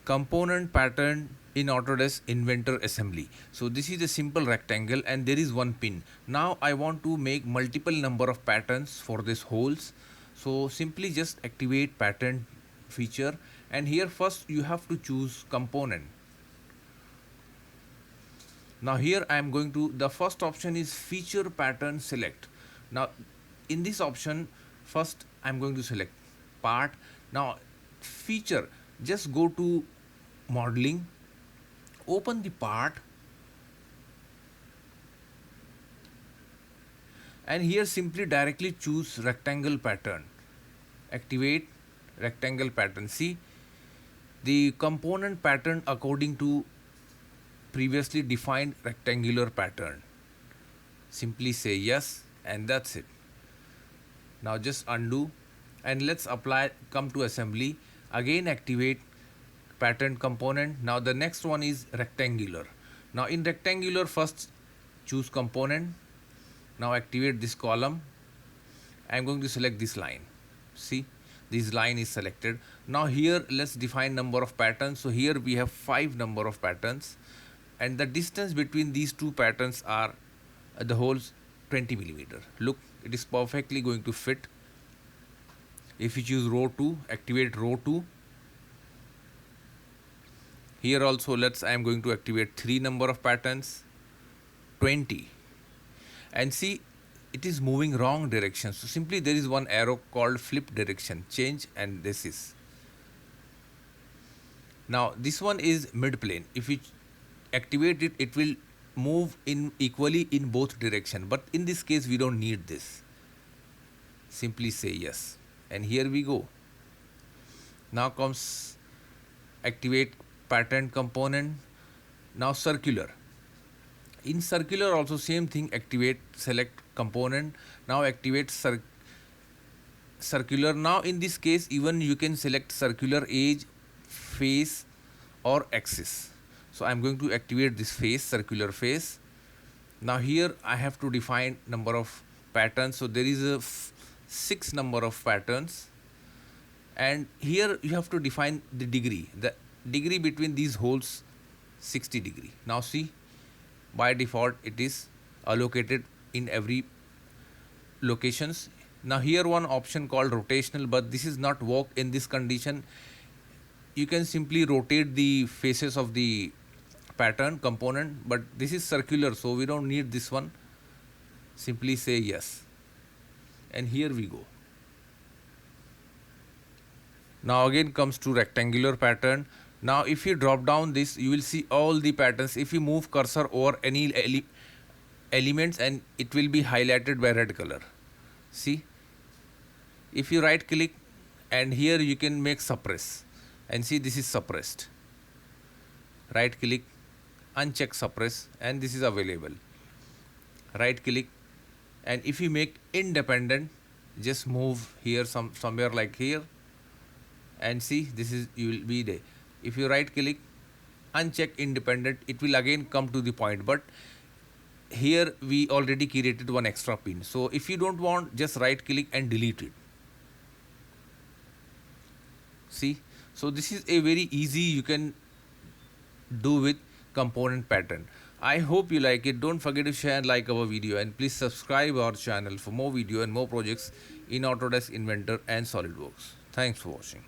component pattern in Autodesk Inventor assembly. So this is a simple rectangle and there is one pin. Now I want to make multiple number of patterns for these holes. So simply just activate pattern feature, and here first you have to choose component. Now here I am going to, the first option is feature pattern select. Now in this option first I am going to select part. Now feature, just go to modeling, open the part, and here simply directly choose rectangle pattern, activate rectangle pattern. See the component pattern according to previously defined rectangular pattern. Simply say yes, and that's it. Now just undo and let's apply, come to assembly, again activate pattern component. Now the next one is rectangular. Now in rectangular first choose component. Now activate this column. I am going to select this line. See, this line is selected. Now here let's define number of patterns. So here we have 5 number of patterns, and the distance between these two patterns are the holes 20 millimeter. Look, it is perfectly going to fit. If you choose row 2, activate row 2. Here also I am going to activate 3 number of patterns, 20. And see, it is moving wrong direction. So simply there is one arrow called flip direction, change, and this is. Now this one is mid plane. If you activate it, it will move in equally in both direction. But in this case we don't need this. Simply say yes. And here we go. Now comes activate pattern component. Now circular. In circular also same thing, activate select component. Now activate circular. Now in this case even you can select circular edge, face or axis. So I am going to activate this face, circular face. Now here I have to define number of patterns. So there is a 6 number of patterns, and here you have to define the degree. The degree between these holes 60 degree. Now see, by default it is allocated in every locations. Now here one option called rotational, but this is not work in this condition. You can simply rotate the faces of the pattern component, but this is circular, so we don't need this one. Simply say yes, and here we go. Now again comes to rectangular pattern. Now if you drop down this, you will see all the patterns. If you move cursor over any elements, and it will be highlighted by red color. See, if you right click, and here you can make suppress, and see this is suppressed. Right click, uncheck suppress, and this is available. Right click, and if you make independent, just move here somewhere like here, and see this is, you will be there. If you right click, uncheck independent, it will again come to the point, but here we already created one extra pin. So if you don't want, just right click and delete it. See, so this is a very easy you can do with component pattern. I hope you like it. Don't forget to share and like our video, and please subscribe our channel for more video and more projects in Autodesk Inventor and SolidWorks. Thanks for watching.